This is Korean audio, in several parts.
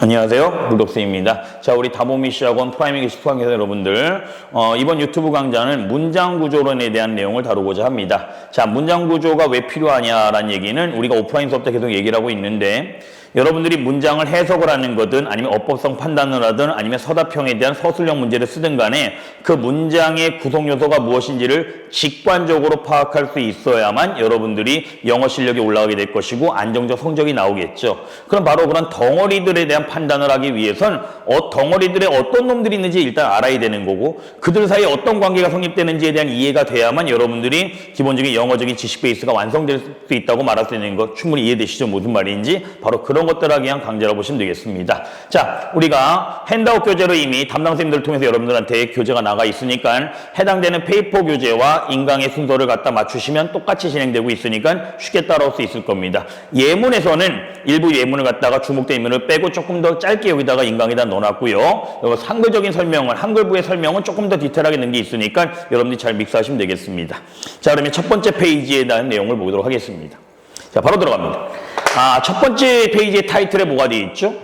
안녕하세요. 물독스입니다. 자, 우리 다보미시학원 프라이밍 수강생 여러분들, 이번 유튜브 강좌는 문장 구조론에 대한 내용을 다루고자 합니다. 자, 문장 구조가 왜 필요하냐라는 얘기는 우리가 오프라인 수업 때 계속 얘기를 하고 있는데, 여러분들이 문장을 해석을 하는 거든 아니면 어법성 판단을 하든 아니면 서답형에 대한 서술형 문제를 쓰든 간에 그 문장의 구성 요소가 무엇인지를 직관적으로 파악할 수 있어야만 여러분들이 영어 실력이 올라가게 될 것이고 안정적 성적이 나오겠죠. 그럼 바로 그런 덩어리들에 대한 판단을 하기 위해선 덩어리들에 어떤 놈들이 있는지 일단 알아야 되는 거고, 그들 사이에 어떤 관계가 성립되는지에 대한 이해가 돼야만 여러분들이 기본적인 영어적인 지식 베이스가 완성될 수 있다고 말할 수 있는 거 충분히 이해되시죠? 무슨 말인지 바로 그런 것들을 위한 강좌라고 보시면 되겠습니다. 자, 우리가 핸드아웃 교재로 이미 담당 선생님들을 통해서 여러분들한테 교재가 나가 있으니까 해당되는 페이퍼 교재와 인강의 순서를 갖다 맞추시면 똑같이 진행되고 있으니까 쉽게 따라올 수 있을 겁니다. 예문에서는 일부 예문을 갖다가 주목된 예문을 빼고 조금 더 짧게 여기다가 인강에다 넣어놨고요. 한글적인 설명은, 한글부의 설명은 조금 더 디테일하게 넣은 게 있으니까 여러분들이 잘 믹스하시면 되겠습니다. 자, 그러면 첫 번째 페이지에 대한 내용을 보도록 하겠습니다. 자, 바로 들어갑니다. 첫 번째 페이지의 타이틀에 뭐가 되어 있죠?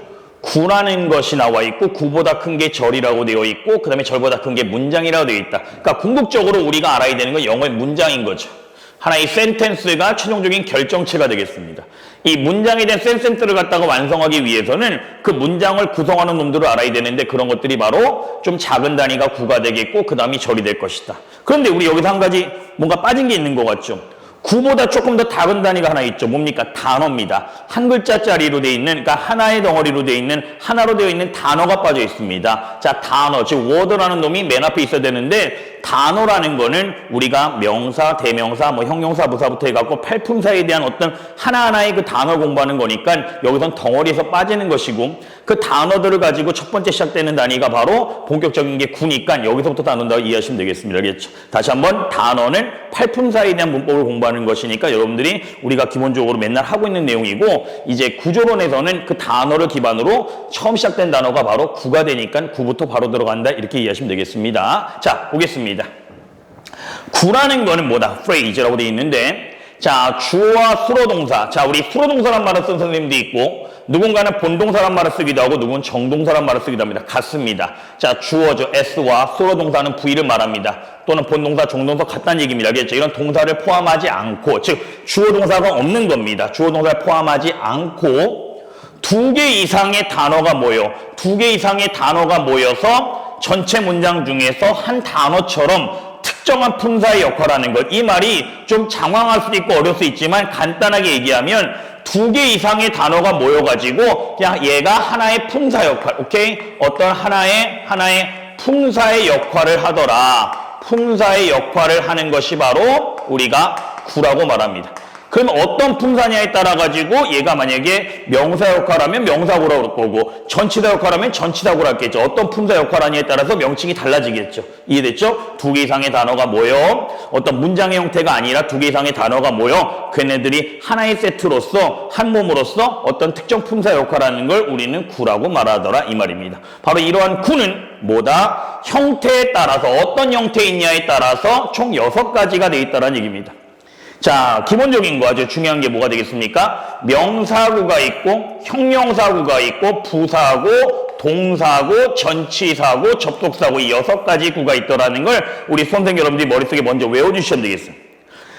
구라는 것이 나와 있고, 구보다 큰 게 절이라고 되어 있고, 그 다음에 절보다 큰 게 문장이라고 되어 있다. 그러니까 궁극적으로 우리가 알아야 되는 건 영어의 문장인 거죠. 하나의 센텐스가 최종적인 결정체가 되겠습니다. 이 문장에 대한 센텐스를 갖다가 완성하기 위해서는 그 문장을 구성하는 놈들을 알아야 되는데, 그런 것들이 바로 좀 작은 단위가 구가 되겠고 그 다음이 절이 될 것이다. 그런데 우리 여기서 한 가지 뭔가 빠진 게 있는 것 같죠? 구보다 조금 더 작은 단위가 하나 있죠. 뭡니까? 단어입니다. 한 글자짜리로 되어 있는, 그러니까 하나의 덩어리로 되어 있는, 하나로 되어 있는 단어가 빠져 있습니다. 자, 단어, 즉 word라는 놈이 맨 앞에 있어야 되는데, 단어라는 거는 우리가 명사, 대명사, 형용사, 부사부터 해갖고 팔품사에 대한 어떤 하나하나의 그 단어 공부하는 거니까 여기선 덩어리에서 빠지는 것이고, 그 단어들을 가지고 첫 번째 시작되는 단위가 바로 본격적인 게 구니까 여기서부터 단어다고 이해하시면 되겠습니다. 알겠죠? 다시 한번, 단어는 팔품사에 대한 문법을 공부하는 것이니까 여러분들이 우리가 기본적으로 맨날 하고 있는 내용이고, 이제 구조론에서는 그 단어를 기반으로 처음 시작된 단어가 바로 구가 되니까 구부터 바로 들어간다, 이렇게 이해하시면 되겠습니다. 자, 보겠습니다. 구라는 거는 뭐다? phrase라고 되어 있는데, 자, 주어와 수로동사. 자, 우리 수로동사란 말을 쓴 선생님도 있고, 누군가는 본동사란 말을 쓰기도 하고, 누군 정동사란 말을 쓰기도 합니다. 같습니다. 자, 주어죠. S와 수로동사는 V를 말합니다. 또는 본동사, 정동사 같다는 얘기입니다. 알겠죠? 이런 동사를 포함하지 않고, 즉, 주어 동사가 없는 겁니다. 주어 동사를 포함하지 않고, 두 개 이상의 단어가 모여, 두 개 이상의 단어가 모여서 전체 문장 중에서 한 단어처럼 특정한 품사의 역할을 하는 것. 이 말이 좀 장황할 수도 있고 어려울 수 있지만 간단하게 얘기하면 두 개 이상의 단어가 모여가지고 그냥 얘가 하나의 품사 역할, 오케이? 어떤 하나의 품사의 역할을 하더라. 품사의 역할을 하는 것이 바로 우리가 구라고 말합니다. 그럼 어떤 품사냐에 따라 가지고 얘가 만약에 명사 역할하면 명사구라고 그럴 거고, 전치사 역할하면 전치사구라고 할겠죠. 어떤 품사 역할하냐에 따라서 명칭이 달라지겠죠. 이해됐죠? 두 개 이상의 단어가 모여, 어떤 문장의 형태가 아니라 두 개 이상의 단어가 모여 걔네들이 하나의 세트로서, 한 몸으로서 어떤 특정 품사 역할하는 걸 우리는 구라고 말하더라, 이 말입니다. 바로 이러한 구는 뭐다? 형태에 따라서, 어떤 형태에 있냐에 따라서 총 6가지가 돼 있다는 얘기입니다. 자, 기본적인 거 아주 중요한 게 뭐가 되겠습니까? 명사구가 있고, 형용사구가 있고, 부사구, 동사구, 전치사구, 접속사구, 이 6가지 구가 있더라는 걸 우리 수험생 여러분들이 머릿속에 먼저 외워주시면 되겠습니다.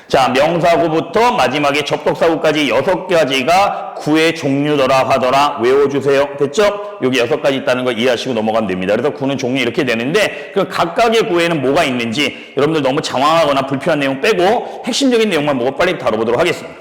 자, 명사구부터 마지막에 접속사구까지 6가지가 구의 종류더라 하더라, 외워주세요. 됐죠? 여기 6가지 있다는 걸 이해하시고 넘어가면 됩니다. 그래서 구는 종류 이렇게 되는데, 그 각각의 구에는 뭐가 있는지 여러분들 너무 장황하거나 불필요한 내용 빼고 핵심적인 내용만 보고 빨리 다뤄보도록 하겠습니다.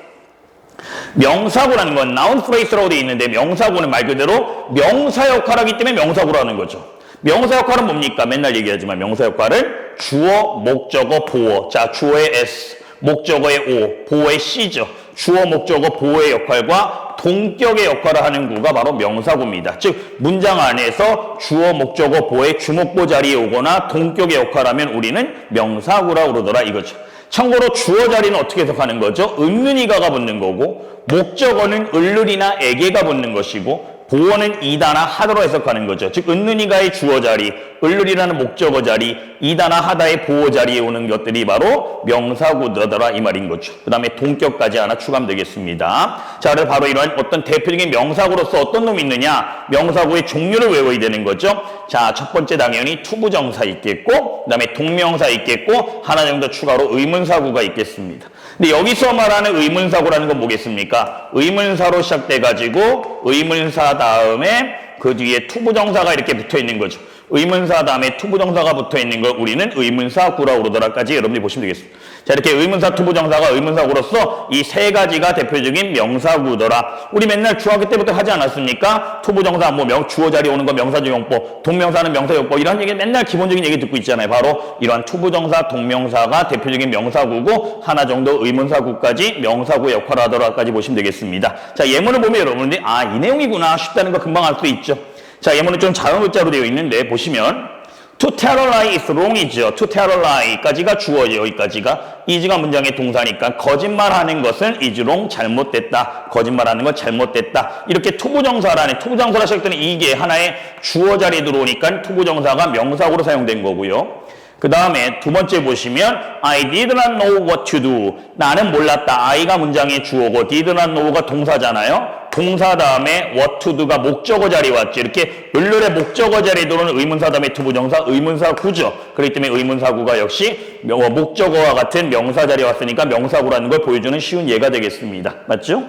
명사구라는 건 noun phrase라고 되어 있는데, 명사구는 말 그대로 명사 역할을 하기 때문에 명사구라는 거죠. 명사 역할은 뭡니까? 맨날 얘기하지만 명사 역할은 주어, 목적어, 보어. 자, 주어의 S, 목적어의 O, 보어의 C죠. 주어, 목적어, 보어의 역할과 동격의 역할을 하는 구가 바로 명사구입니다. 즉, 문장 안에서 주어, 목적어, 보어의 주목보 자리에 오거나 동격의 역할을 하면 우리는 명사구라고 그러더라, 이거죠. 참고로 주어 자리는 어떻게 해석하는 거죠? 은는이가가 붙는 거고, 목적어는 을르리나 에게가 붙는 것이고, 보어는 이다나 하더로 해석하는 거죠. 즉, 은는이가의 주어 자리, 을을이라는 목적어 자리, 이다나 하다의 보호 자리에 오는 것들이 바로 명사구더라 이 말인 거죠. 그 다음에 동격까지 하나 추가하면 되겠습니다. 자, 그래서 바로 이런 어떤 대표적인 명사구로서 어떤 놈이 있느냐, 명사구의 종류를 외워야 되는 거죠. 자, 첫 번째 당연히 투부정사 있겠고, 그 다음에 동명사 있겠고, 하나 정도 추가로 의문사구가 있겠습니다. 근데 여기서 말하는 의문사구라는 건 뭐겠습니까? 의문사로 시작돼가지고 의문사 다음에 그 뒤에 투부정사가 이렇게 붙어 있는 거죠. 의문사 다음에 투부정사가 붙어 있는 걸 우리는 의문사구라고 그러더라까지 여러분들이 보시면 되겠습니다. 자, 이렇게 의문사, 투부정사가 의문사구로서 이 세 가지가 대표적인 명사구더라. 우리 맨날 중학교 때부터 하지 않았습니까? 투부정사, 주어 자리 오는 거 명사조용법, 동명사는 명사용법, 이런 얘기 맨날 기본적인 얘기 듣고 있잖아요. 바로 이러한 투부정사, 동명사가 대표적인 명사구고, 하나 정도 의문사구까지 명사구 역할을 하더라까지 보시면 되겠습니다. 자, 예문을 보면 여러분들이 이 내용이구나 쉽다는 거 금방 알 수 있죠. 자, 예문은 좀 작은 글자로 되어 있는데 보시면 to tell a lie is wrong이죠. to tell a lie까지가 주어죠. 여기까지가 is가 문장의 동사니까 거짓말하는 것은 is wrong, 잘못됐다. 거짓말하는 건 잘못됐다. 이렇게 투부정사라는, 투부정사라 시작되는 이게 하나의 주어 자리에 들어오니까 투부정사가 명사구로 사용된 거고요. 그 다음에 두 번째 보시면 I did not know what to do. 나는 몰랐다. I가 문장의 주어고 did not know가 동사잖아요. 동사 다음에 what to do가 목적어 자리에 왔죠. 이렇게 을을의 목적어 자리에 들어오는 의문사 다음에 투부정사, 의문사구죠. 그렇기 때문에 의문사구가 역시 목적어와 같은 명사 자리에 왔으니까 명사구라는 걸 보여주는 쉬운 예가 되겠습니다. 맞죠?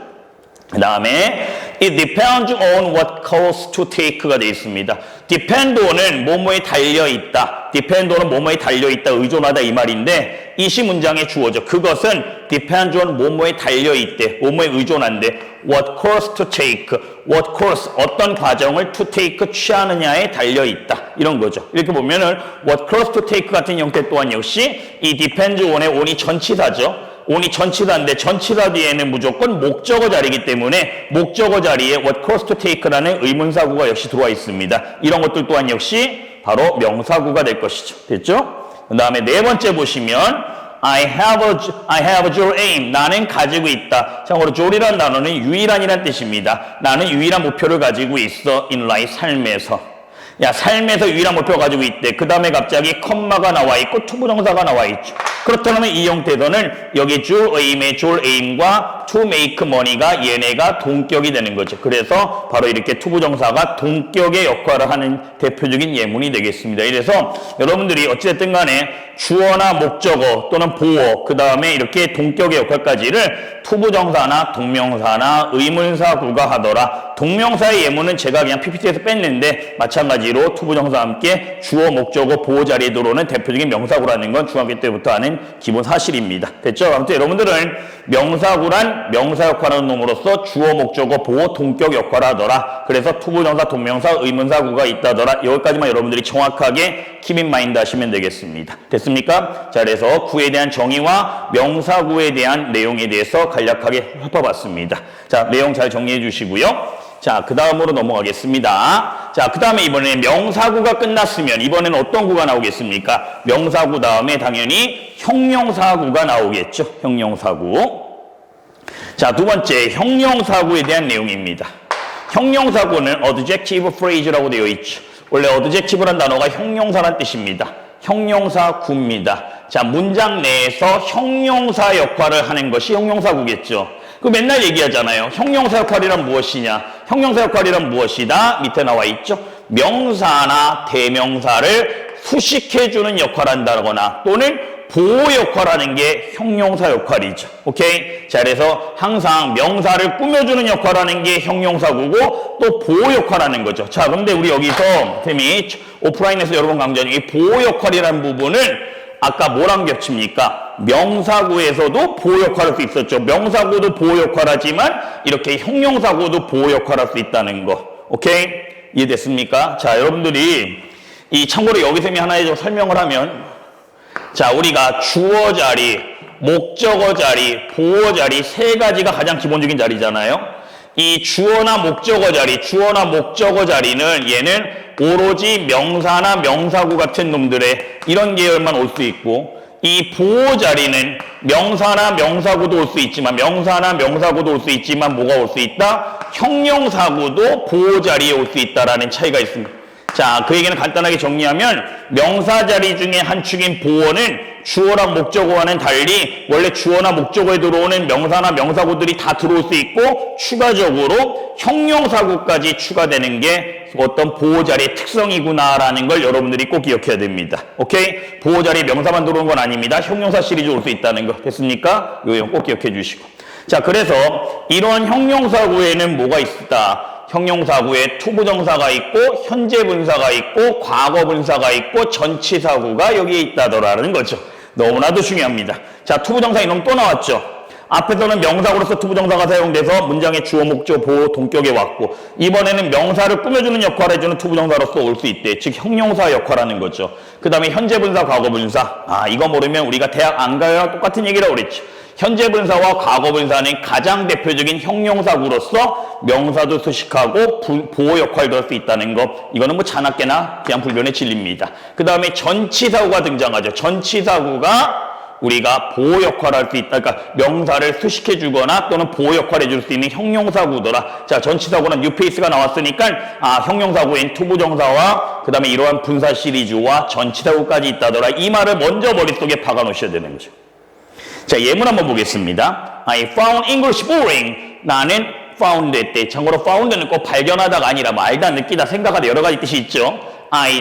그 다음에 it depends on what course to take가 되어 있습니다. depend on은 뭐뭐에 달려있다. depend on은 뭐뭐에 달려있다, 의존하다 이 말인데 이시 문장의 주어죠. 그것은 depends on 뭐뭐에 달려있대. 뭐뭐에 의존한대. what course to take. what course, 어떤 과정을 to take 취하느냐에 달려있다. 이런 거죠. 이렇게 보면은 what course to take 같은 형태 또한 역시 이 depends on의 on이 전치사죠. on이 전치사인데 전치사 뒤에는 무조건 목적어 자리이기 때문에 목적어 자리에 what course to take라는 의문사구가 역시 들어와 있습니다. 이런 것들 또한 역시 바로 명사구가 될 것이죠. 됐죠? 그 다음에 네 번째 보시면 I have a dual aim. 나는 가지고 있다. 참고로 dual이라는 단어는 유일한이라는 뜻입니다. 나는 유일한 목표를 가지고 있어. in life, 삶에서. 야, 삶에서 유일한 목표를 가지고 있대. 그 다음에 갑자기 컴마가 나와 있고 투부정사가 나와 있죠. 그렇다면 이 형태에서는 여기 dual aim과 to make money가 얘네가 동격이 되는 거죠. 그래서 바로 이렇게 투부정사가 동격의 역할을 하는 대표적인 예문이 되겠습니다. 이래서 여러분들이 어찌됐든 간에 주어나 목적어 또는 보어, 그 다음에 이렇게 동격의 역할까지를 투부정사나 동명사나 의문사구가 하더라. 동명사의 예문은 제가 그냥 PPT에서 뺐는데 마찬가지로 투부정사와 함께 주어, 목적어, 보어 자리에 들어오는 대표적인 명사구라는 건 중학교 때부터 아는 기본 사실입니다. 됐죠? 아무튼 여러분들은 명사구란 명사 역할하는 놈으로서 주어, 목적어, 보어, 동격 역할을 하더라. 그래서 투부정사, 동명사, 의문사구가 있다더라. 여기까지만 여러분들이 정확하게 킵인마인드 하시면 되겠습니다. 됐습니까? 자, 그래서 구에 대한 정의와 명사구에 대한 내용에 대해서 간략하게 짚어봤습니다. 자, 내용 잘 정리해 주시고요. 자, 그 다음으로 넘어가겠습니다. 자, 그 다음에 이번에 명사구가 끝났으면 이번에는 어떤 구가 나오겠습니까? 명사구 다음에 당연히 형용사구가 나오겠죠. 형용사구. 자, 두 번째 형용사구에 대한 내용입니다. 형용사구는 adjective phrase라고 되어 있죠. 원래 adjective란 단어가 형용사란 뜻입니다. 형용사구입니다. 자, 문장 내에서 형용사 역할을 하는 것이 형용사구겠죠. 그 맨날 얘기하잖아요. 형용사 역할이란 무엇이냐? 형용사 역할이란 무엇이다? 밑에 나와 있죠. 명사나 대명사를 수식해주는 역할을 한다거나 또는 보호 역할하는 게 형용사 역할이죠. 오케이? 자, 그래서 항상 명사를 꾸며주는 역할하는 게 형용사구고 또 보호 역할하는 거죠. 자, 그런데 우리 여기서 쌤이 오프라인에서 여러 번 강조한 이 보호 역할이라는 부분을 아까 뭐랑 겹칩니까? 명사구에서도 보호 역할을 할 수 있었죠. 명사구도 보호 역할하지만 이렇게 형용사구도 보호 역할을 할 수 있다는 거. 오케이? 이해됐습니까? 자, 여러분들이 참고로 여기 쌤이 하나에 좀 설명을 하면 자, 우리가 주어 자리, 목적어 자리, 보어 자리 세 가지가 가장 기본적인 자리잖아요. 이 주어나 목적어 자리는 얘는 오로지 명사나 명사구 같은 놈들의 이런 계열만 올 수 있고 이 보호 자리는 명사나 명사구도 올 수 있지만 뭐가 올 수 있다? 형용사구도 보호 자리에 올 수 있다라는 차이가 있습니다. 자, 그 얘기는 간단하게 정리하면 명사 자리 중에 한 축인 보어는 주어랑 목적어와는 달리 원래 주어나 목적어에 들어오는 명사나 명사구들이 다 들어올 수 있고 추가적으로 형용사구까지 추가되는 게 어떤 보호 자리의 특성이구나라는 걸 여러분들이 꼭 기억해야 됩니다. 오케이? 보호 자리에 명사만 들어오는 건 아닙니다. 형용사 시리즈 올 수 있다는 거 됐습니까? 이거 꼭 기억해 주시고. 자, 그래서 이런 형용사구에는 뭐가 있다? 형용사구에 투부정사가 있고 현재 분사가 있고 과거 분사가 있고 전치사구가 여기에 있다더라는 거죠. 너무나도 중요합니다. 자, 투부정사 이놈 또 나왔죠. 앞에서는 명사구로서 투부정사가 사용돼서 문장의 주어, 목적, 보호, 동격에 왔고 이번에는 명사를 꾸며주는 역할을 해주는 투부정사로서 올 수 있대. 즉 형용사 역할하는 거죠. 그 다음에 현재 분사, 과거 분사. 아, 이거 모르면 우리가 대학 안 가요? 똑같은 얘기라고 그랬죠. 현재 분사와 과거 분사는 가장 대표적인 형용사구로서 명사도 수식하고 보호 역할도 할 수 있다는 것. 이거는 뭐 자나깨나 그냥 불변의 진리입니다. 그 다음에 전치사구가 등장하죠. 전치사구가 우리가 보호 역할을 할 수 있다. 그러니까 명사를 수식해 주거나 또는 보호 역할을 해줄 수 있는 형용사구더라. 자, 전치사구는 뉴페이스가 나왔으니까 형용사구인 투부정사와 그 다음에 이러한 분사 시리즈와 전치사구까지 있다더라. 이 말을 먼저 머릿속에 박아 놓으셔야 되는 거죠. 자, 예문 한번 보겠습니다. I found English boring. 나는 found 때 참고로 found는 꼭 발견하다가 아니라 알다, 느끼다, 생각하다 여러 가지 뜻이 있죠.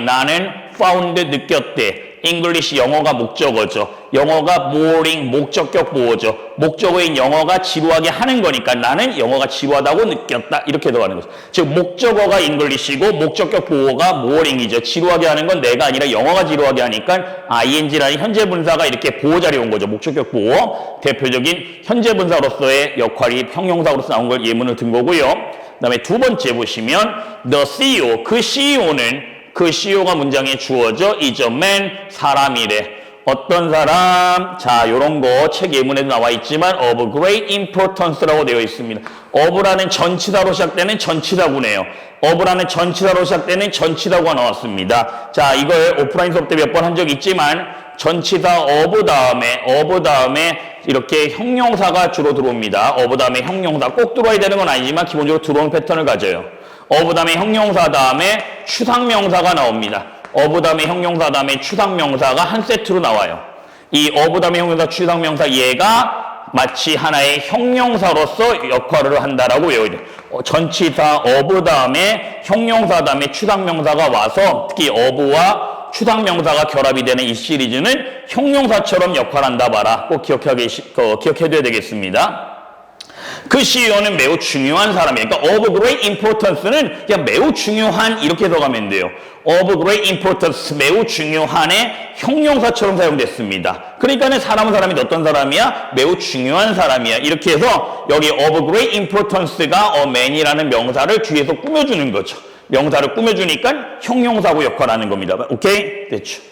나는 found 느꼈대. English 영어가 목적어죠. 영어가 boring 목적격 보호죠. 목적어인 영어가 지루하게 하는 거니까 나는 영어가 지루하다고 느꼈다. 이렇게 들어가는 거죠. 즉 목적어가 English이고 목적격 보호가 boring이죠. 지루하게 하는 건 내가 아니라 영어가 지루하게 하니까 ing라는 현재 분사가 이렇게 보호 자리에 온 거죠. 목적격 보호. 대표적인 현재 분사로서의 역할이 형용사로서 나온 걸 예문을 든 거고요. 그 다음에 두 번째 보시면 the CEO, 그 CEO는 그 CEO가 문장에 주어져 is a man, 사람이래. 어떤 사람? 자, 요런 거 책 예문에도 나와 있지만 of great importance라고 되어 있습니다. of라는 전치사로 시작되는 전치사구네요. of라는 전치사로 시작되는 전치사구가 나왔습니다. 자, 이걸 오프라인 수업 때 몇 번 한 적 있지만 전치사 of 다음에 이렇게 형용사가 주로 들어옵니다. of 다음에 형용사 꼭 들어와야 되는 건 아니지만 기본적으로 들어오는 패턴을 가져요. of 다음에 형용사 다음에 추상명사가 나옵니다. of 다음에 형용사 다음에 추상명사가 한 세트로 나와요. 이 of 다음에 형용사, 추상명사 얘가 마치 하나의 형용사로서 역할을 한다라고 외워야 돼요. 전치사 of 다음에 형용사 다음에 추상명사가 와서 특히 of와 추상명사가 결합이 되는 이 시리즈는 형용사처럼 역할한다 봐라. 꼭 기억해둬야 되겠습니다. 그 CEO는 매우 중요한 사람이에요. 그러니까 of great importance는 그냥 매우 중요한 이렇게 해석하면 돼요. of great importance, 매우 중요한의 형용사처럼 사용됐습니다. 그러니까는 사람은 사람이 어떤 사람이야? 매우 중요한 사람이야. 이렇게 해서 여기 of great importance가 a man이라는 명사를 뒤에서 꾸며주는 거죠. 명사를 꾸며주니까 형용사고 역할하는 겁니다. 오케이? 됐죠.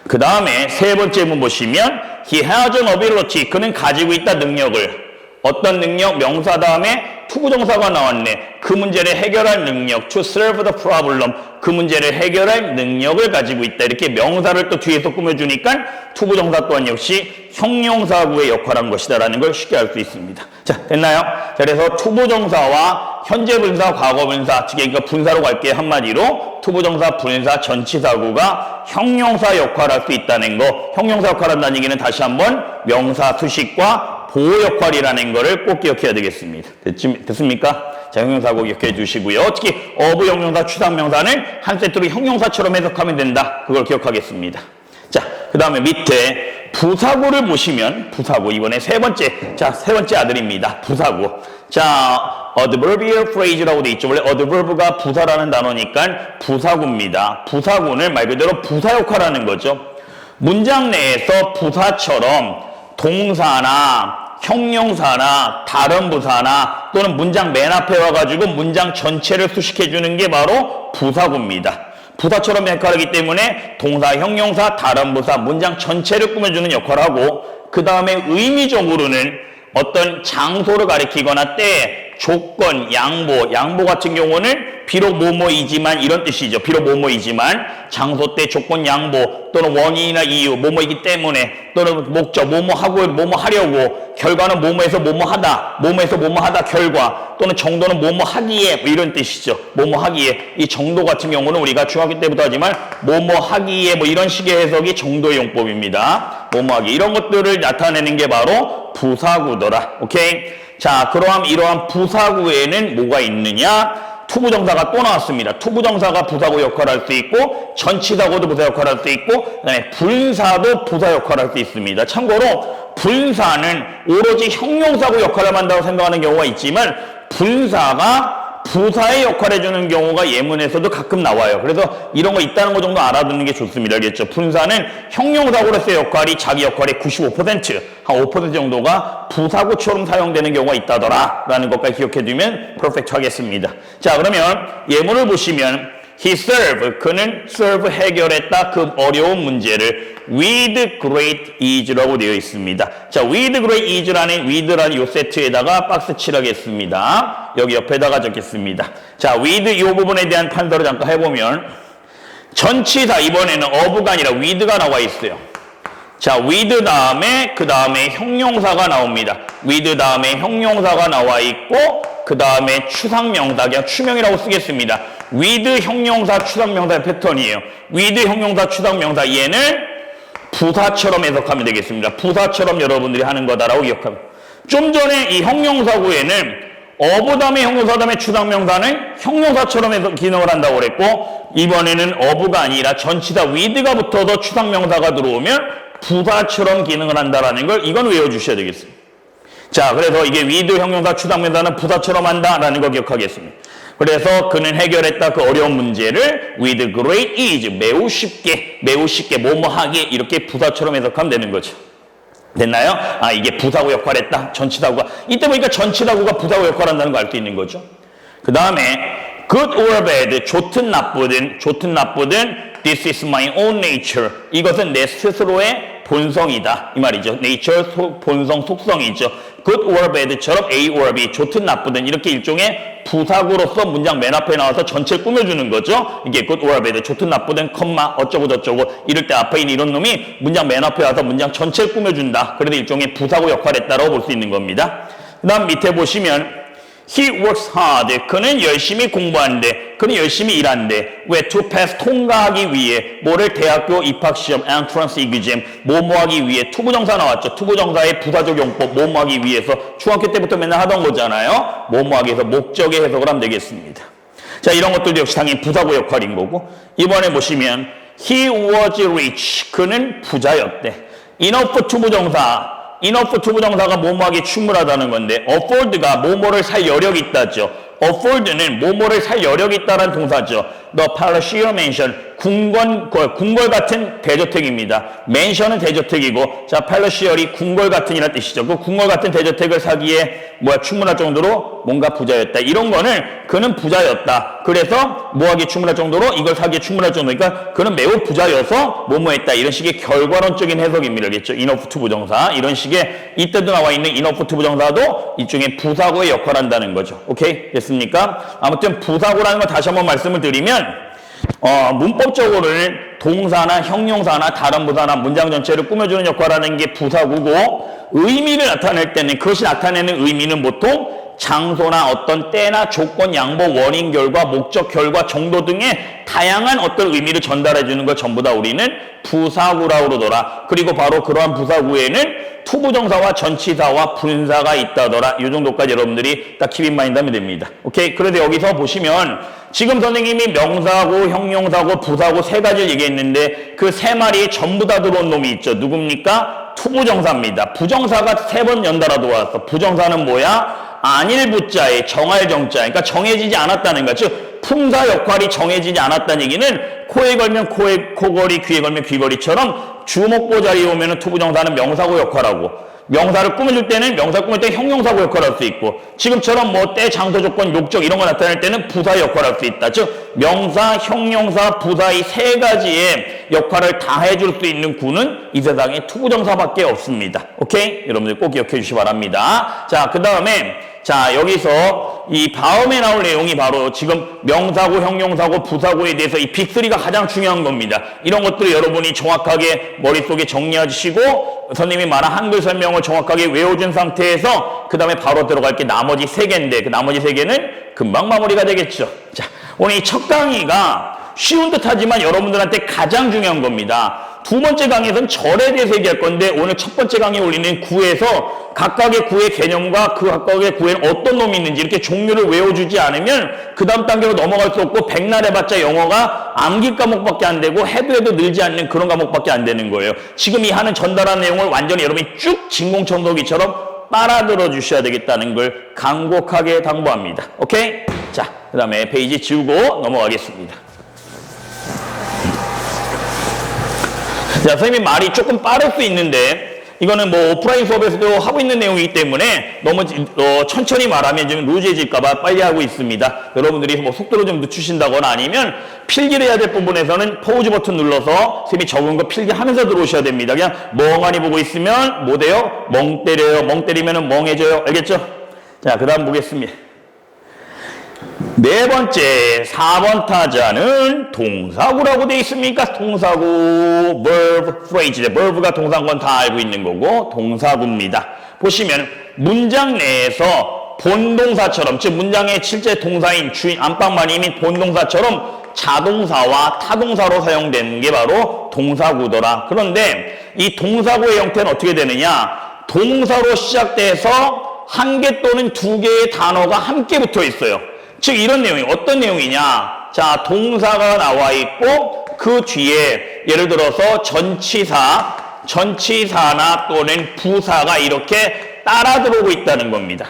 그 다음에 세 번째 문 보시면 he has an ability, 그는 가지고 있다 능력을. 어떤 능력? 명사 다음에 투부정사가 나왔네. 그 문제를 해결할 능력. To solve the problem. 그 문제를 해결할 능력을 가지고 있다. 이렇게 명사를 또 뒤에서 꾸며주니까 투부정사 또한 역시 형용사구의 역할한 것이다라는 걸 쉽게 알 수 있습니다. 자, 됐나요? 자, 그래서 투부정사와 현재 분사, 과거 분사, 즉 그러니까 분사로 갈게요. 한마디로 투부정사, 분사, 전치사구가 형용사 역할할 수 있다는 거. 형용사 역할한다는 얘기는 다시 한번 명사 수식과 보호 역할이라는 거를 꼭 기억해야 되겠습니다. 됐습니까? 자, 형용사고 기억해 주시고요. 특히 of 형용사, 추상명사는 한 세트로 형용사처럼 해석하면 된다. 그걸 기억하겠습니다. 자, 그 다음에 밑에 부사구를 보시면 부사구 이번에 세 번째 아들입니다. 부사구. 자, adverbial phrase라고 돼 있죠. 원래 adverb가 부사라는 단어니까 부사구입니다. 부사구는 말 그대로 부사 역할하는 거죠. 문장 내에서 부사처럼 동사나 형용사나 다른 부사나 또는 문장 맨 앞에 와가지고 문장 전체를 수식해주는 게 바로 부사구입니다. 부사처럼 역할하기 때문에 동사, 형용사, 다른 부사, 문장 전체를 꾸며주는 역할을 하고 그 다음에 의미적으로는 어떤 장소를 가리키거나 때 조건, 양보 같은 경우는 비록 뭐뭐이지만 이런 뜻이죠. 비록 뭐뭐이지만 장소 때 조건, 양보 또는 원인이나 이유, 뭐뭐이기 때문에 또는 목적, 뭐뭐하고 뭐뭐하려고 결과는 뭐뭐해서 뭐뭐하다, 뭐뭐해서 뭐뭐하다 결과 또는 정도는 뭐뭐하기에 뭐 이런 뜻이죠. 뭐뭐하기에 이 정도 같은 경우는 우리가 중학교 때부터 하지만 뭐뭐하기에 뭐 이런 식의 해석이 정도의 용법입니다. 뭐뭐하기 이런 것들을 나타내는 게 바로 부사구더라. 오케이? 자, 그러한 이러한 부사구에는 뭐가 있느냐? 투부정사가 또 나왔습니다. 투부정사가 부사구 역할을 할 수 있고 전치사구도 부사 역할을 할 수 있고 그다음에 분사도 부사 역할을 할 수 있습니다. 참고로 분사는 오로지 형용사구 역할을 한다고 생각하는 경우가 있지만 분사가 부사의 역할을 해주는 경우가 예문에서도 가끔 나와요. 그래서 이런 거 있다는 거 정도 알아두는 게 좋습니다. 알겠죠? 분사는 형용사구로서의 역할이 자기 역할의 95%, 한 5% 정도가 부사구처럼 사용되는 경우가 있다더라 라는 것까지 기억해두면 퍼펙트 하겠습니다. 자, 그러면 예문을 보시면 He served, 그는 serve 해결했다 그 어려운 문제를 with great ease라고 되어 있습니다. 자, with great ease라는 with라는 요 세트에다가 박스 칠하겠습니다. 여기 옆에다가 적겠습니다. 자, with 이 부분에 대한 판단을 잠깐 해보면 전치사 이번에는 of가 아니라 with가 나와 있어요. 자, with 다음에 그 다음에 형용사가 나옵니다. with 다음에 형용사가 나와 있고 그 다음에 추상명사, 그냥 추명이라고 쓰겠습니다. with 형용사 추상명사의 패턴이에요. with 형용사 추상명사 얘는 부사처럼 해석하면 되겠습니다. 부사처럼 여러분들이 하는 거다라고 기억하면. 좀 전에 이 형용사구에는 of 다음에 형용사 다음에 추상명사는 형용사처럼 해서 기능을 한다고 그랬고 이번에는 of가 아니라 전치사 with가 붙어서 추상명사가 들어오면 부사처럼 기능을 한다라는 걸 이건 외워주셔야 되겠습니다. 자, 그래서 이게 with 형용사 추상명사는 부사처럼 한다라는 거 기억하겠습니다. 그래서 그는 해결했다 그 어려운 문제를 with great ease, 매우 쉽게 뭐뭐하게 이렇게 부사처럼 해석하면 되는 거죠. 됐나요? 아, 이게 부사구 역할을 했다. 전치사구가 이때 보니까 전치사구가 부사구 역할을 한다는 거 알 수 있는 거죠. 그 다음에 good or bad, 좋든 나쁘든 this is my own nature, 이것은 내 스스로의 본성이다 이 말이죠. nature, 본성, 속성이죠. good or bad처럼 A or B, 좋든 나쁘든 이렇게 일종의 부사구로서 문장 맨 앞에 나와서 전체를 꾸며주는 거죠. 이게 good or bad, 좋든 나쁘든 컴마 어쩌고 저쩌고 이럴 때 앞에 있는 이런 놈이 문장 맨 앞에 와서 문장 전체를 꾸며준다. 그래도 일종의 부사구 역할을 했다라고 볼 수 있는 겁니다. 그 다음 밑에 보시면 He works hard. 그는 열심히 공부한대. 그는 열심히 일한대. 왜? To pass, 통과하기 위해. 뭐를? 대학교 입학시험, entrance exam, 뭐뭐하기 위해. 투부정사 나왔죠. 투부정사의 부사적 용법, 뭐뭐하기 위해서. 중학교 때부터 맨날 하던 거잖아요. 뭐뭐하기 위해서 목적의 해석을 하면 되겠습니다. 자, 이런 것들도 역시 당연히 부사구 역할인 거고. 이번에 보시면 He was rich. 그는 부자였대. enough 투부정사. enough 투부정사가 뭐뭐하기 충분하다는 건데 afford가 뭐뭐를 살 여력이 있다죠. afford는 뭐뭐를 살 여력이 있다라는 동사죠. The palatial mansion, 궁궐 같은 대저택입니다. mansion은 대저택이고 자, palatial이 궁궐 같은이라는 뜻이죠. 그 궁궐 같은 대저택을 사기에 충분할 정도로 뭔가 부자였다. 이런 거는 그는 부자였다. 그래서 뭐하기 충분할 정도로 이걸 사기에 충분할 정도니까 그는 매우 부자여서 뭐뭐했다. 이런 식의 결과론적인 해석입니다. 알겠죠? enough 투부정사 이런 식의 이때도 나와 있는 enough 투부정사도 일종의 부사구의 역할을 한다는 거죠. 오케이? 됐습니까? 아무튼 부사구라는 걸 다시 한번 말씀을 드리면 문법적으로는 동사나 형용사나 다른 부사나 문장 전체를 꾸며주는 역할을 하는 게 부사구고 의미를 나타낼 때는 그것이 나타내는 의미는 보통 장소나 어떤 때나 조건, 양보, 원인, 결과, 목적, 결과, 정도 등의 다양한 어떤 의미를 전달해 주는 걸 전부 다 우리는 부사구라고 그러더라. 그리고 바로 그러한 부사구에는 투부정사와 전치사와 분사가 있다더라. 이 정도까지 여러분들이 딱 킵인마인드 하면 됩니다. 오케이? 그래도 여기서 보시면 지금 선생님이 명사구, 형용사구, 부사구 세 가지를 얘기했는데 그 세 마리에 전부 다 들어온 놈이 있죠. 누굽니까? 투부정사입니다. 부정사가 세 번 연달아 들어왔어. 부정사는 뭐야? 안일 부자에 정할 정자, 그러니까 정해지지 않았다는 거. 즉 품사 역할이 정해지지 않았다는 얘기는 코에 걸면 코걸이, 귀에 걸면 귀걸이처럼 주목보 자리에 오면 투부정사는 명사구 역할하고 명사를 꾸며줄 때는 명사 꾸밀 때 형용사고 역할을 할 수 있고 지금처럼 뭐 때, 장소, 조건, 목적 이런 거 나타낼 때는 부사 역할을 할 수 있다. 즉 명사, 형용사, 부사 이 세 가지의 역할을 다 해줄 수 있는 구는 이 세상에 투부정사밖에 없습니다. 오케이? 여러분들 꼭 기억해 주시기 바랍니다. 자, 그 다음에 자, 여기서 이 다음에 나올 내용이 바로 지금 명사고, 형용사고, 부사고에 대해서 이 빅3가 가장 중요한 겁니다. 이런 것들을 여러분이 정확하게 머릿속에 정리하시고 선생님이 말한 한글 설명을 정확하게 외워준 상태에서 그 다음에 바로 들어갈 게 나머지 3개인데 그 나머지 3개는 금방 마무리가 되겠죠. 자, 오늘 이 첫 강의가 쉬운 듯 하지만 여러분들한테 가장 중요한 겁니다. 두 번째 강의에서는 절에 대해서 얘기할 건데 오늘 첫 번째 강의에 올리는 구에서 각각의 구의 개념과 그 각각의 구에는 어떤 놈이 있는지 이렇게 종류를 외워주지 않으면 그 다음 단계로 넘어갈 수 없고 백날 해봤자 영어가 암기 과목밖에 안 되고 해도 늘지 않는 그런 과목밖에 안 되는 거예요. 지금 이 하는 전달하는 내용을 완전히 여러분이 쭉 진공청소기처럼 빨아들어 주셔야 되겠다는 걸 간곡하게 당부합니다. 오케이? 자, 그 다음에 페이지 지우고 넘어가겠습니다. 자, 선생님 말이 조금 빠를 수 있는데 이거는 뭐 오프라인 수업에서도 하고 있는 내용이기 때문에 너무 천천히 말하면 좀 루즈해질까봐 빨리 하고 있습니다. 여러분들이 뭐 속도를 좀 늦추신다거나 아니면 필기를 해야 될 부분에서는 포즈 버튼 눌러서 선생님이 적은 거 필기하면서 들어오셔야 됩니다. 그냥 멍하니 보고 있으면 뭐 돼요? 멍 때려요. 멍 때리면 멍해져요. 알겠죠? 자, 그 다음 보겠습니다. 네 번째, 4번 타자는 동사구라고 되어 있습니까? 동사구, verb, phrase. verb가 동사인 건 다 알고 있는 거고 동사구입니다. 보시면 문장 내에서 본동사처럼, 즉 문장의 실제 동사인 주인, 안방마님인 본동사처럼 자동사와 타동사로 사용되는 게 바로 동사구더라. 그런데 이 동사구의 형태는 어떻게 되느냐? 동사로 시작돼서 한 개 또는 두 개의 단어가 함께 붙어 있어요. 즉 이런 내용이 어떤 내용이냐? 자, 동사가 나와 있고 그 뒤에 예를 들어서 전치사나 또는 부사가 이렇게 따라 들어오고 있다는 겁니다.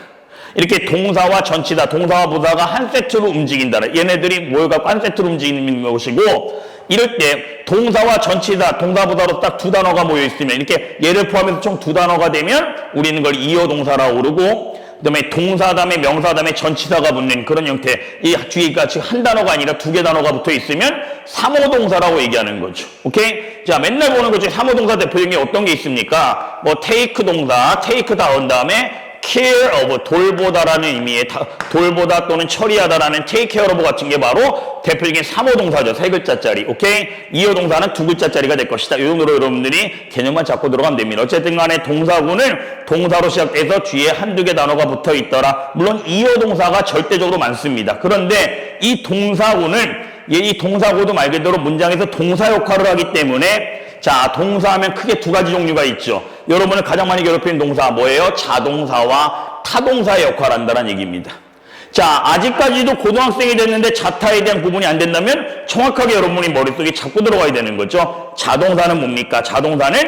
이렇게 동사와 전치사, 동사와 부사가 한 세트로 움직인다는, 얘네들이 모여갖고 한 세트로 움직이는 것이고 이럴 때 동사와 전치사, 동사부사로 딱 두 단어가 모여 있으면 이렇게 얘를 포함해서 총 두 단어가 되면 우리는 그걸 이어 동사라고 부르고 그 다음에 동사 다음에 명사 다음에 전치사가 붙는 그런 형태. 이 뒤에가 지금 한 단어가 아니라 두 개 단어가 붙어 있으면 3호 동사라고 얘기하는 거죠. 오케이? 자, 맨날 보는 것 중에 3호 동사 대표적인 게 어떤 게 있습니까? 뭐 take 동사, take 다운 다음에 care of, 돌보다라는 의미의 돌보다 또는 처리하다라는 take care of 같은 게 바로 대표적인 3호 동사죠. 3글자짜리. 오케이? 2호 동사는 2글자짜리가 될 것이다. 이 정도로 여러분들이 개념만 잡고 들어가면 됩니다. 어쨌든 간에 동사구는 동사로 시작돼서 뒤에 한두 개 단어가 붙어 있더라. 물론 2호 동사가 절대적으로 많습니다. 그런데 이 동사구는 이 동사구도 말 그대로 문장에서 동사 역할을 하기 때문에 자, 동사하면 크게 두 가지 종류가 있죠. 여러분을 가장 많이 괴롭히는 동사 뭐예요? 자동사와 타동사의 역할을 한다는 얘기입니다. 자, 아직까지도 고등학생이 됐는데 자타에 대한 구분이 안 된다면 정확하게 여러분이 머릿속에 잡고 들어가야 되는 거죠. 자동사는 뭡니까? 자동사는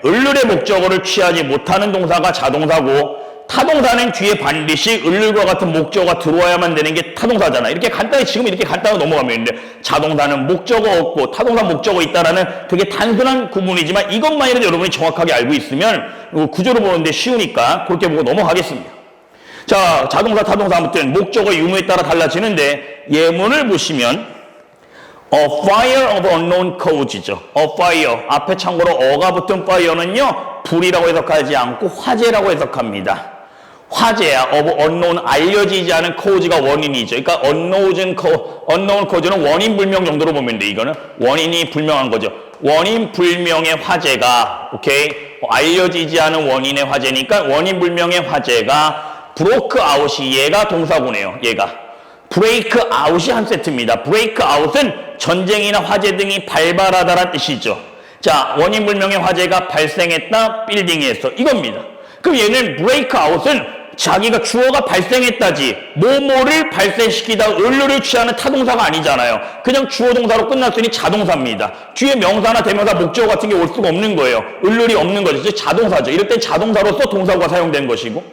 을룰의 목적어를 취하지 못하는 동사가 자동사고 타동사는 뒤에 반드시 을룰과 같은 목적어가 들어와야만 되는 게 타동사잖아. 이렇게 간단히 지금 이렇게 간단하게 넘어가면 있는데 자동사는 목적어 없고 타동사 목적어 있다라는 되게 단순한 구분이지만 이것만이라도 여러분이 정확하게 알고 있으면 구조를 보는데 쉬우니까 그렇게 보고 넘어가겠습니다. 자, 자동사, 타동사 아무튼 목적어 유무에 따라 달라지는데 예문을 보시면 A fire of unknown cause죠. A fire. 앞에 참고로 어가 붙은 fire는요 불이라고 해석하지 않고 화재라고 해석합니다. 화재야. of unknown, 알려지지 않은 cause가 원인이죠. 그러니까 unknown cause는 원인 불명 정도로 보면 돼. 이거는 원인이 불명한 거죠. 원인 불명의 화재가, 오케이? 알려지지 않은 원인의 화재니까 원인 불명의 화재가 break out이 얘가 동사구네요. 얘가. break out이 한 세트입니다. break out은 전쟁이나 화재 등이 발발하다라는 뜻이죠. 자, 원인 불명의 화재가 발생했다, 빌딩에서 이겁니다. 그럼 얘는 break out은 자기가 주어가 발생했다지 뭐뭐를 발생시키다 을룰을 취하는 타동사가 아니잖아요. 그냥 주어 동사로 끝났으니 자동사입니다. 뒤에 명사나 대명사 목적어 같은 게 올 수가 없는 거예요. 을룰이 없는 거죠. 즉 자동사죠. 이럴 땐 자동사로서 동사가 사용된 것이고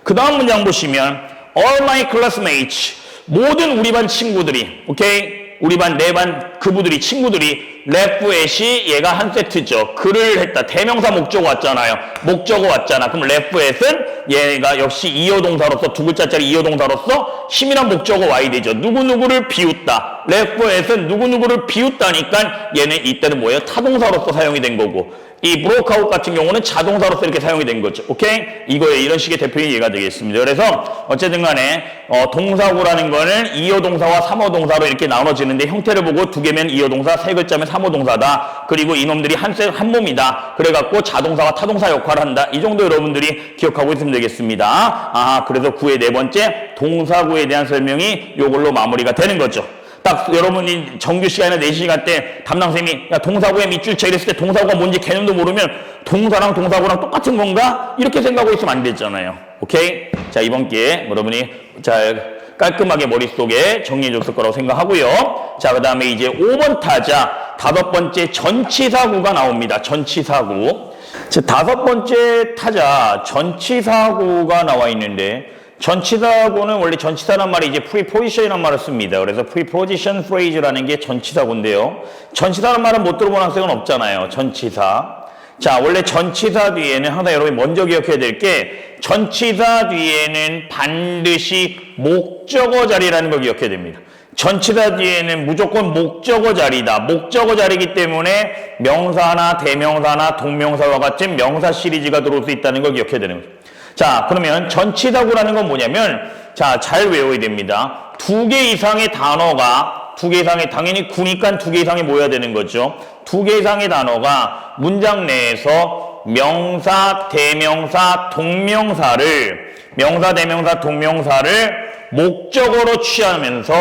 그 다음 문장 보시면 All my classmates 모든 우리 반 친구들이 오케이? 우리 반, 내 반 그부들이, 친구들이 left at이 얘가 한 세트죠. 그를 했다. 대명사 목적어 왔잖아요. 목적어 왔잖아. 그럼 left at은 얘가 역시 이어동사로서 두 글자짜리 이어동사로서 힘이란 목적어 와야 되죠. 누구누구를 비웃다. left at은 누구누구를 비웃다니까 얘는 이때는 뭐예요? 타동사로서 사용이 된 거고 이 broke out 같은 경우는 자동사로서 이렇게 사용이 된 거죠. 오케이? 이거에 이런 식의 대표적인 예가 되겠습니다. 그래서 어쨌든 간에 동사구라는 거는 이어동사와 삼어동사로 이렇게 나눠지는데 형태를 보고 두 개면 이어동사, 세 글자면 삼어동사다. 그리고 이놈들이 한 몸이다. 그래갖고 자동사와 타동사 역할을 한다. 이 정도 여러분들이 기억하고 있으면 되겠습니다. 그래서 구의 네 번째 동사구에 대한 설명이 이걸로 마무리가 되는 거죠. 딱 여러분이 정규 시간이나 4시간 때 담당쌤이 야 동사구의 밑줄 쳐 이랬을 때 동사구가 뭔지 개념도 모르면 동사랑 동사구랑 똑같은 건가? 이렇게 생각하고 있으면 안 되잖아요. 오케이? 자 이번 기회에 여러분이 잘 깔끔하게 머릿속에 정리해줬을 거라고 생각하고요. 자 그 다음에 이제 5번 타자 다섯 번째 전치사구가 나옵니다. 전치사구. 자, 다섯 번째 타자 전치사구가 나와 있는데 전치사구는 원래 전치사란 말이 이제 preposition이라는 말을 씁니다. 그래서 preposition phrase라는 게 전치사구인데요. 전치사란 말은 못 들어본 학생은 없잖아요. 전치사. 자, 원래 전치사 뒤에는 항상 여러분이 먼저 기억해야 될 게 전치사 뒤에는 반드시 목적어 자리라는 걸 기억해야 됩니다. 전치사 뒤에는 무조건 목적어 자리다. 목적어 자리이기 때문에 명사나 대명사나 동명사와 같은 명사 시리즈가 들어올 수 있다는 걸 기억해야 되는 거죠. 자, 그러면 전치사구라는 건 뭐냐면, 자, 잘 외워야 됩니다. 두 개 이상의 단어가, 당연히 구니까 두 개 이상이 모여야 되는 거죠. 두 개 이상의 단어가 문장 내에서 명사, 대명사, 동명사를, 명사, 대명사, 동명사를 목적어로 취하면서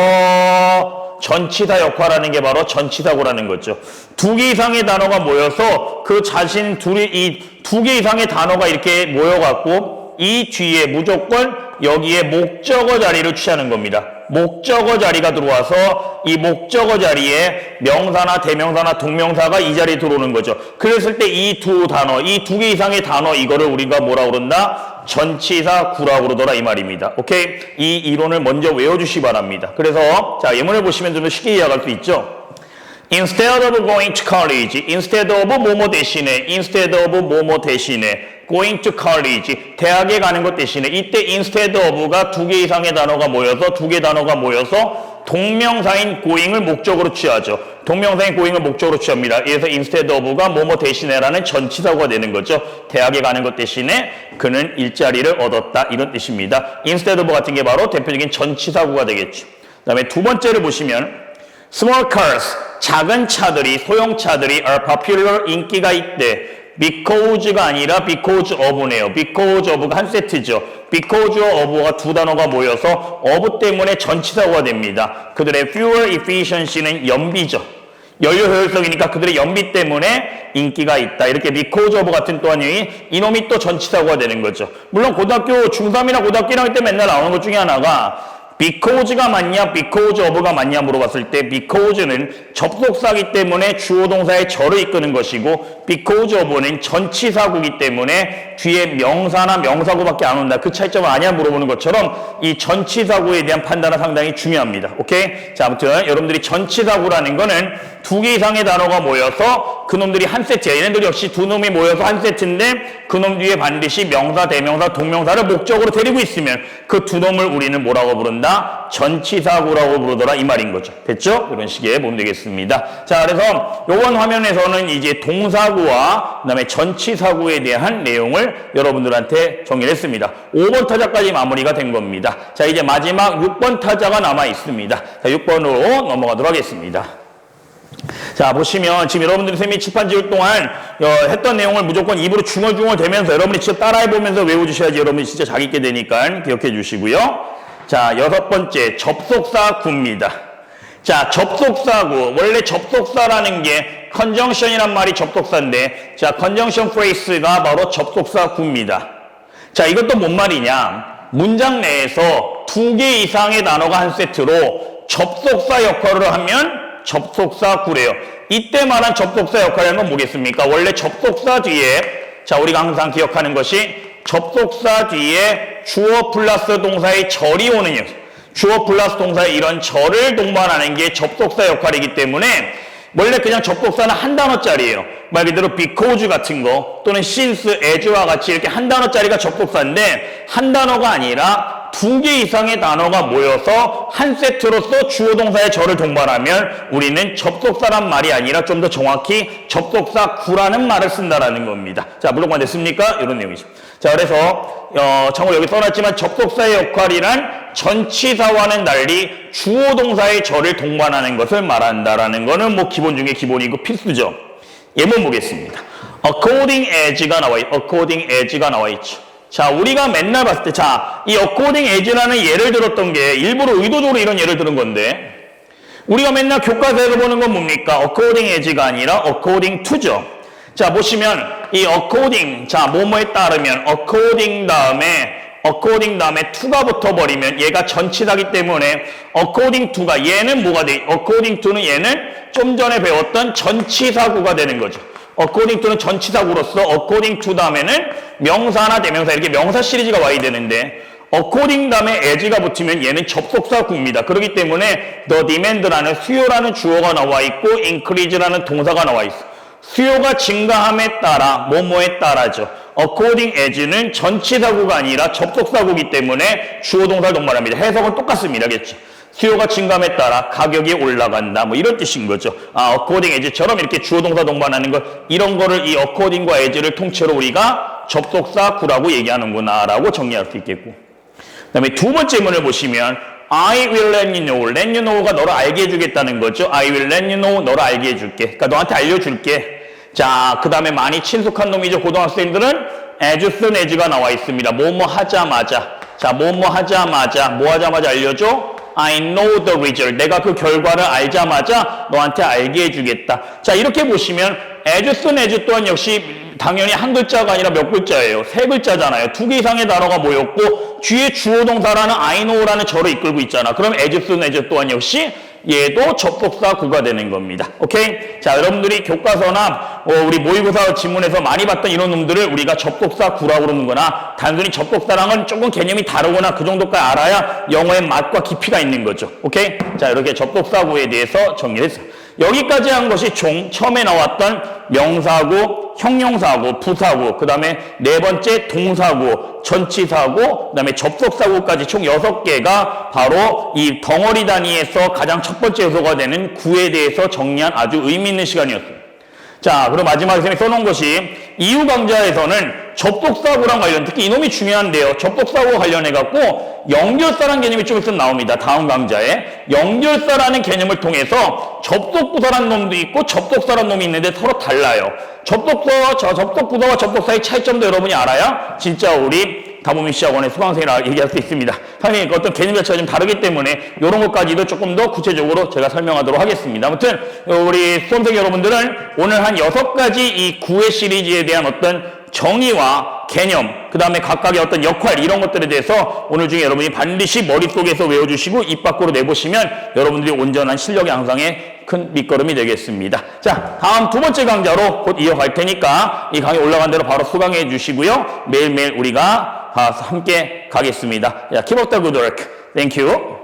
전치사 역할하는 게 바로 전치사구라는 거죠. 두 개 이상의 단어가 모여서 그 자신 이 두 개 이상의 단어가 이렇게 모여갖고 이 뒤에 무조건 여기에 목적어 자리를 취하는 겁니다. 목적어 자리가 들어와서 이 목적어 자리에 명사나 대명사나 동명사가 이 자리에 들어오는 거죠. 그랬을 때 이 두 단어, 이 두 개 이상의 단어 이거를 우리가 뭐라고 그런다? 전치사구라고 그러더라 이 말입니다. 오케이? 이 이론을 먼저 외워주시기 바랍니다. 그래서 자 예문을 보시면 좀 더 쉽게 이해할 수 있죠. Instead of going to college, instead of 뭐뭐 대신에, instead of 뭐뭐 대신에, going to college, 대학에 가는 것 대신에, 이때 instead of가 두 개 이상의 단어가 모여서, 두 개 단어가 모여서 동명사인 going을 목적으로 취하죠. 동명사인 going을 목적으로 취합니다. 그래서 instead of가 뭐뭐 대신에라는 전치사구가 되는 거죠. 대학에 가는 것 대신에 그는 일자리를 얻었다. 이런 뜻입니다. instead of 같은 게 바로 대표적인 전치사구가 되겠죠. 그 다음에 두 번째를 보시면 small cars, 작은 차들이, 소형차들이 are popular, 인기가 있대. because가 아니라 because of네요. because of가 한 세트죠. because of가 두 단어가 모여서 of 때문에 전치사구가 됩니다. 그들의 fuel efficiency는 연비죠. 연료 효율성이니까 그들의 연비 때문에 인기가 있다. 이렇게 because of 같은 또한 이놈이 또 전치사구가 되는 거죠. 물론 고등학교 중3이나 고등학교 1학년 때 맨날 나오는 것 중에 하나가 because가 맞냐, because of가 맞냐 물어봤을 때 because는 접속사이기 때문에 주어 동사의 절을 이끄는 것이고 because of는 전치사구이기 때문에 뒤에 명사나 명사구밖에 안 온다. 그 차이점을 아냐 물어보는 것처럼 이 전치사구에 대한 판단은 상당히 중요합니다. 오케이? 자, 아무튼 여러분들이 전치사구라는 거는 두 개 이상의 단어가 모여서 그놈들이 한 세트야. 얘네들이 역시 두 놈이 모여서 한 세트인데 그놈 뒤에 반드시 명사, 대명사, 동명사를 목적으로 데리고 있으면 그 두 놈을 우리는 뭐라고 부른다? 전치사구라고 부르더라 이 말인 거죠. 됐죠? 이런 식의 보면 되겠습니다. 자, 그래서 이번 화면에서는 이제 동사구와 그다음에 전치사구에 대한 내용을 여러분들한테 정리를 했습니다. 5번 타자까지 마무리가 된 겁니다. 자, 이제 마지막 6번 타자가 남아 있습니다. 자, 6번으로 넘어가도록 하겠습니다. 자, 보시면 지금 여러분들이 쌤이 칠판지울 동안 했던 내용을 무조건 입으로 중얼중얼 대면서 여러분이 직접 따라해보면서 외워주셔야지 여러분이 진짜 잘 읽게 되니까 기억해 주시고요. 자, 6번째 접속사구입니다. 자, 접속사구. 원래 접속사라는 게 conjunction이란 말이 접속사인데 자, conjunction phrase가 바로 접속사구입니다. 자, 이것도 뭔 말이냐? 문장 내에서 두 개 이상의 단어가 한 세트로 접속사 역할을 하면 접속사구래요. 이때 말한 접속사 역할이라는 건 뭐겠습니까? 원래 접속사 뒤에 자, 우리가 항상 기억하는 것이 접속사 뒤에 주어 플러스 동사의 절이 오는 녀석. 주어 플러스 동사의 이런 절을 동반하는 게 접속사 역할이기 때문에 원래 그냥 접속사는 한 단어짜리예요. 말 그대로 because 같은 거 또는 since, as와 같이 이렇게 한 단어짜리가 접속사인데 한 단어가 아니라 2개 이상의 단어가 모여서 한 세트로서 주어 동사의 절을 동반하면 우리는 접속사란 말이 아니라 좀 더 정확히 접속사 구라는 말을 쓴다라는 겁니다. 자, 물론 됐습니까? 이런 내용이죠. 자, 그래서 참고로 여기 써놨지만 접속사의 역할이란 전치사와는 달리 주어 동사의 절을 동반하는 것을 말한다라는 거는 뭐 기본 중에 기본이고 필수죠. 예문 보겠습니다. according as가 나와 있죠. 자, 우리가 맨날 봤을 때, 자, 이 according as라는 예를 들었던 게 일부러 의도적으로 이런 예를 들은 건데, 우리가 맨날 교과서에서 보는 건 뭡니까? according as가 아니라 according to죠. 자, 보시면 이 according, 자, 뭐뭐에 따르면 according 다음에 to가 붙어버리면 얘가 전치사기 때문에 according to가 얘는 뭐가 돼? according to는 얘는 좀 전에 배웠던 전치사구가 되는 거죠. according to는 전치사구로서 according to 다음에는 명사나 대명사 이렇게 명사 시리즈가 와야 되는데 according 다음에 as가 붙으면 얘는 접속사구입니다. 그렇기 때문에 the demand라는 수요라는 주어가 나와 있고 increase라는 동사가 나와 있어. 수요가 증가함에 따라 뭐뭐에 따라죠. according as는 전치사구가 아니라 접속사구이기 때문에 주어 동사를 동반합니다. 해석은 똑같습니다. 알겠죠? 수요가 증가함에 따라 가격이 올라간다. 뭐 이런 뜻인 거죠. according as처럼 이렇게 주어 동사 동반하는 것 이런 거를 이 according과 as를 통째로 우리가 접속사구라고 얘기하는구나 라고 정리할 수 있겠고. 그 다음에 두 번째 문을 보시면 I will let you know. let you know가 너를 알게 해주겠다는 거죠. I will let you know. 너를 알게 해줄게. 그러니까 너한테 알려줄게. 자, 그 다음에 많이 친숙한 놈이죠. 고등학생들은 as soon as가 나와 있습니다. 뭐뭐 하자마자. 자, 뭐뭐 하자마자. 뭐 하자마자 알려줘? I know the result. 내가 그 결과를 알자마자 너한테 알게 해주겠다. 자, 이렇게 보시면 as soon as 또한 역시 당연히 한 글자가 아니라 몇 글자예요? 세 글자잖아요. 2개 이상의 단어가 모였고 뒤에 주어 동사라는 I know라는 절을 이끌고 있잖아. 그럼 as soon as 또한 역시 얘도 접속사구가 되는 겁니다. 오케이? 자, 여러분들이 교과서나 우리 모의고사 지문에서 많이 봤던 이런 놈들을 우리가 접속사구라고 그러는 거나 단순히 접속사랑은 조금 개념이 다르거나 그 정도까지 알아야 영어의 맛과 깊이가 있는 거죠. 오케이? 자, 이렇게 접속사구에 대해서 정리를 했어요. 여기까지 한 것이 총 처음에 나왔던 명사구, 형용사구, 부사구, 그 다음에 네 번째 동사구, 전치사구, 그 다음에 접속사구까지 총 6개가 바로 이 덩어리 단위에서 가장 첫 번째 요소가 되는 구에 대해서 정리한 아주 의미 있는 시간이었습니다. 자, 그리고 마지막에 선생님이 써놓은 것이 이후 강좌에서는 접속사구랑 관련, 특히 이놈이 중요한데요. 접속사구와 관련해갖고 연결사라는 개념이 좀 있으면 나옵니다. 다음 강좌에. 연결사라는 개념을 통해서 접속부사라는 놈도 있고 접속사라는 놈이 있는데 서로 달라요. 접속부사와 접속사의 차이점도 여러분이 알아야 진짜 우리 다모미 시학원의 수강생이라 얘기할 수 있습니다. 당연히 어떤 개념 자체가 좀 다르기 때문에 이런 것까지도 조금 더 구체적으로 제가 설명하도록 하겠습니다. 아무튼 우리 수험생 여러분들은 오늘 한 6가지 이 구회 시리즈에 대한 어떤 정의와 개념, 그 다음에 각각의 어떤 역할 이런 것들에 대해서 오늘 중에 여러분이 반드시 머릿속에서 외워주시고 입 밖으로 내보시면 여러분들이 온전한 실력 양상에 큰 밑거름이 되겠습니다. 자, 다음 두 번째 강좌로 곧 이어갈 테니까 이 강의 올라간 대로 바로 수강해 주시고요. 매일매일 우리가 함께 가겠습니다. Keep up the good work. Thank you.